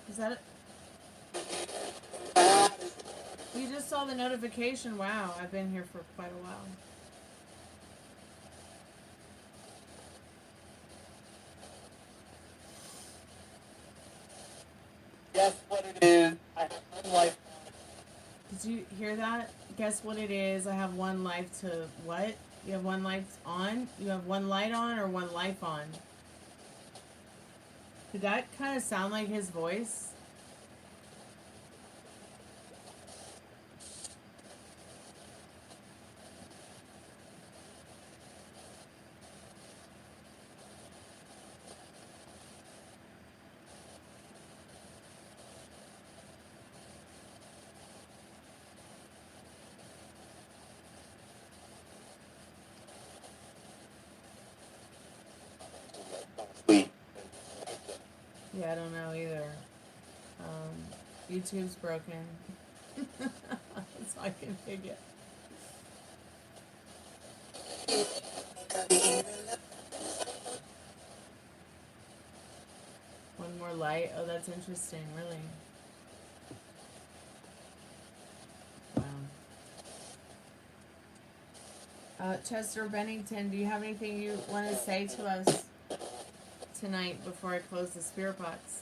Is that it? You just saw the notification. Wow, I've been here for quite a while. Guess what it is? I have one life. Did you hear that? Guess what it is? I have one life to what? You have one light on? You have one light on or one life on? Did that kind of sound like his voice? Yeah, I don't know either. YouTube's broken. That's all I can figure. One more light? Oh, that's interesting, really. Wow. Chester Bennington, do you have anything you want to say to us tonight before I close the spirit box?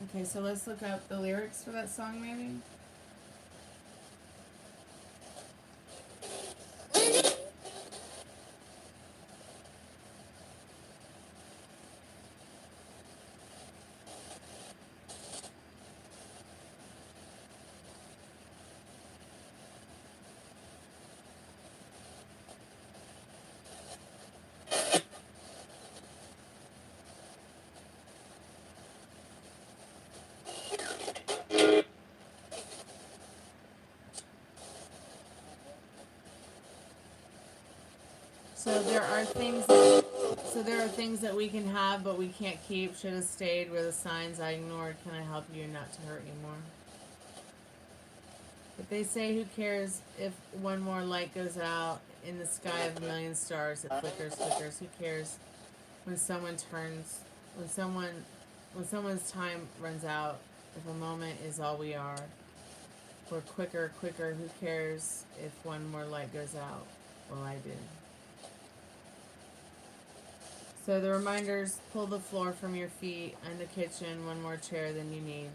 Okay, so let's look up the lyrics for that song, maybe. So there are things that we can have but we can't keep. Should have stayed where the signs I ignored. Can I help you not to hurt you more? If they say who cares if one more light goes out in the sky of a million stars, it flickers, flickers. Who cares when someone's time runs out? If a moment is all we are, we're quicker, quicker. Who cares if one more light goes out? Well, I did. So the reminders: pull the floor from your feet, and the kitchen, one more chair than you need.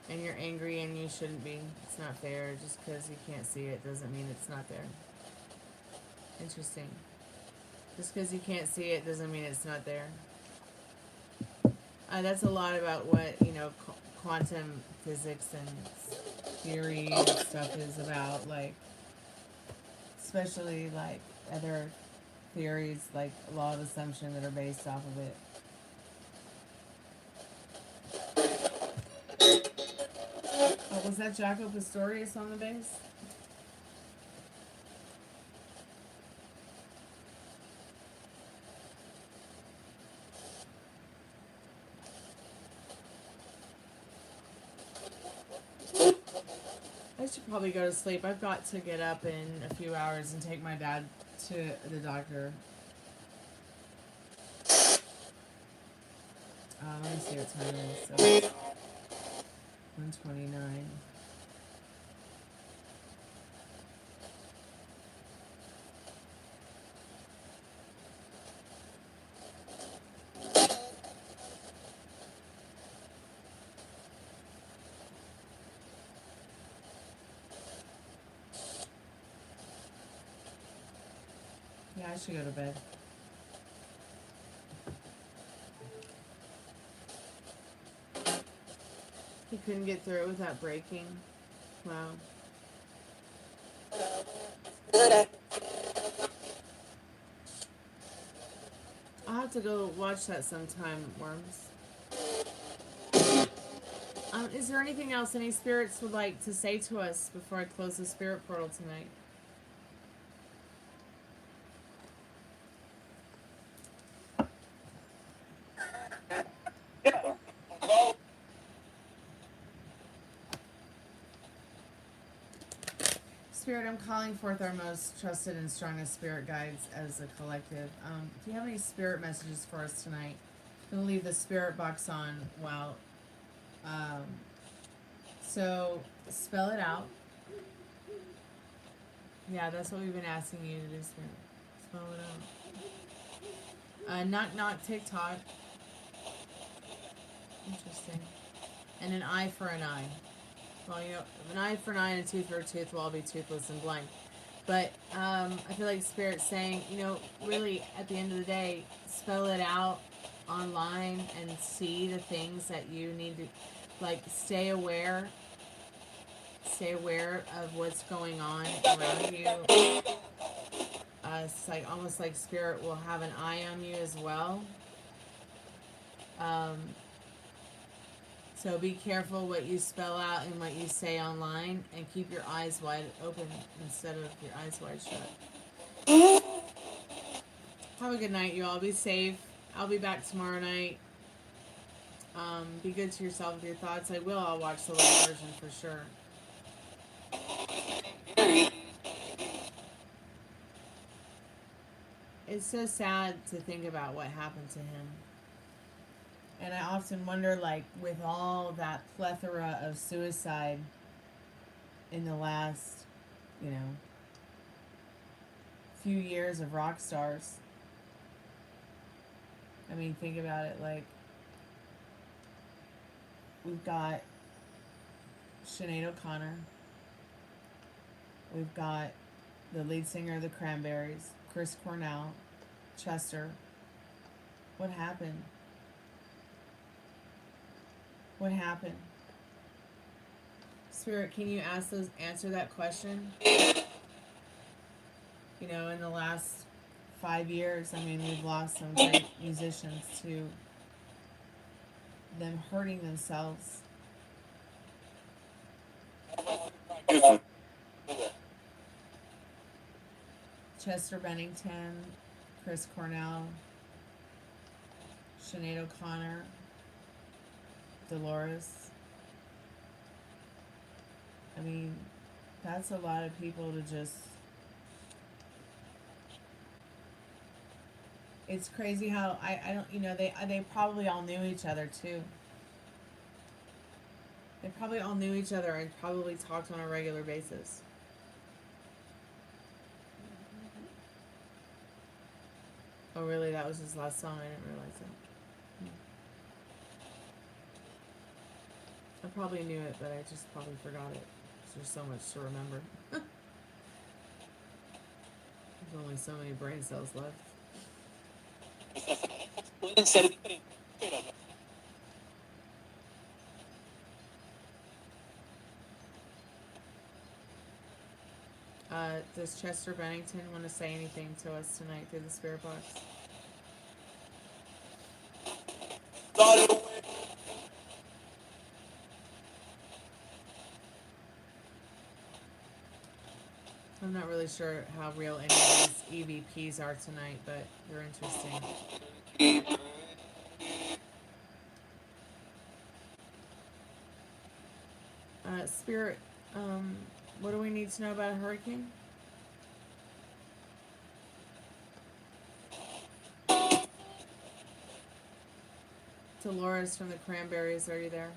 And you're angry and you shouldn't be. It's not fair. Just because you can't see it doesn't mean it's not there. Interesting. Just because you can't see it doesn't mean it's not there. That's a lot about what, you know, quantum physics and theory and stuff is about, like, especially like other theories like law of assumption that are based off of it. Oh, was that Jaco Pastorius on the bass? I should probably go to sleep. I've got to get up in a few hours and take my dad to the doctor. Let me see what time it is. So 1:29. Yeah, I should go to bed. He couldn't get through it without breaking. Wow. I'll have to go watch that sometime, Worms. Is there anything else any spirits would like to say to us before I close the spirit portal tonight? Spirit, I'm calling forth our most trusted and strongest spirit guides as a collective. If you have any spirit messages for us tonight, I'm going to leave the spirit box on while... so, spell it out. Yeah, that's what we've been asking you to do, Spirit. Spell it out. Knock knock TikTok. Interesting. And an eye for an eye. Well, you know, an eye for an eye and a tooth for a tooth will all be toothless and blind. But I feel like Spirit's saying, you know, really, at the end of the day, spell it out online and see the things that you need to, like, stay aware of what's going on around you. It's like almost like Spirit will have an eye on you as well. So be careful what you spell out and what you say online, and keep your eyes wide open instead of your eyes wide shut. Have a good night, you all. Be safe. I'll be back tomorrow night. Be good to yourself with your thoughts. I'll watch the live version for sure. It's so sad to think about what happened to him. And I often wonder, like, with all that plethora of suicide in the last, you know, few years of rock stars. I mean, think about it, like, we've got Sinead O'Connor. We've got the lead singer of the Cranberries, Chris Cornell, Chester. What happened? What happened? Spirit, can you answer that question? You know, in the last 5 years, I mean, we've lost some great musicians to them hurting themselves. Chester Bennington, Chris Cornell, Sinead O'Connor, Dolores. I mean, that's a lot of people to just... It's crazy how, I don't, you know, they probably all knew each other too. They probably all knew each other and probably talked on a regular basis. Oh really, that was his last song? I didn't realize that. I probably knew it, but I just probably forgot it. There's so much to remember. There's only so many brain cells left. Does Chester Bennington want to say anything to us tonight through the spirit box? I'm not really sure how real any of these EVPs are tonight, but they're interesting. Spirit, what do we need to know about a hurricane? Dolores from the Cranberries, are you there?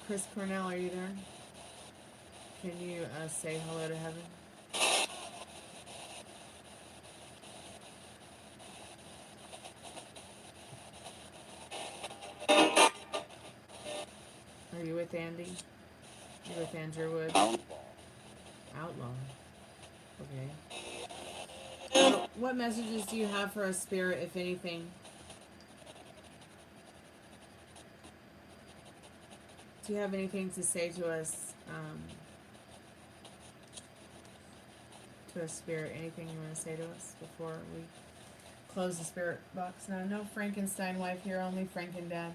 Chris Cornell, are you there? Can you say hello to heaven? Are you with Andy? You with Andrew Wood? Outlaw. Okay. What messages do you have for us, Spirit, if anything? Do you have anything to say to us, Spirit? Anything you want to say to us before we close the spirit box? No Frankenstein wife here, only Frankendad.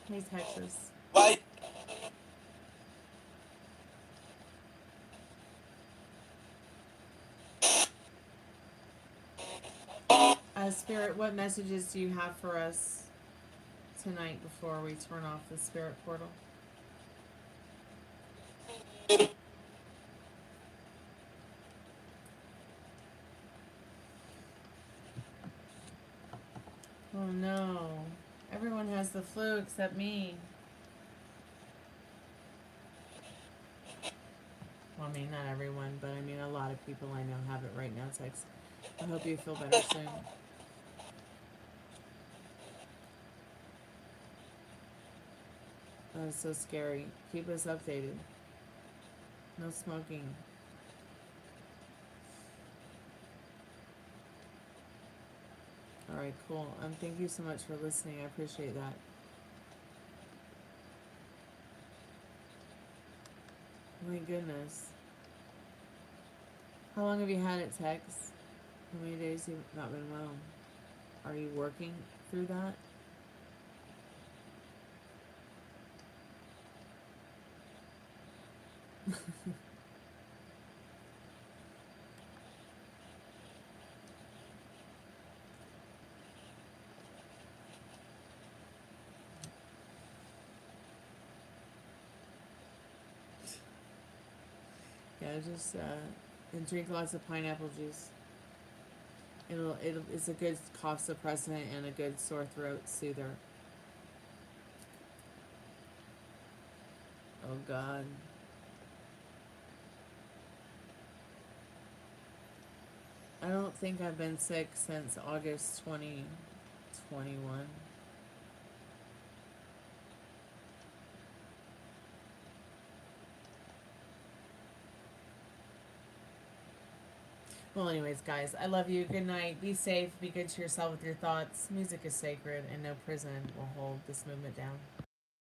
Hey, Texas. Why? Spirit, what messages do you have for us tonight before we turn off the spirit portal? Oh no. Everyone has the flu except me. Well, I mean, not everyone, but I mean, a lot of people I know have it right now, Tex. I hope you feel better soon. Oh, it's so scary. Keep us updated. No smoking. Alright, cool. Thank you so much for listening. I appreciate that. My goodness. How long have you had it, Tex? How many days have you not been well? Are you working through that? Yeah, just and drink lots of pineapple juice. It's a good cough suppressant and a good sore throat soother. Oh God. I don't think I've been sick since August 2021. Well, anyways, guys, I love you. Good night. Be safe. Be good to yourself with your thoughts. Music is sacred, and no prison will hold this movement down.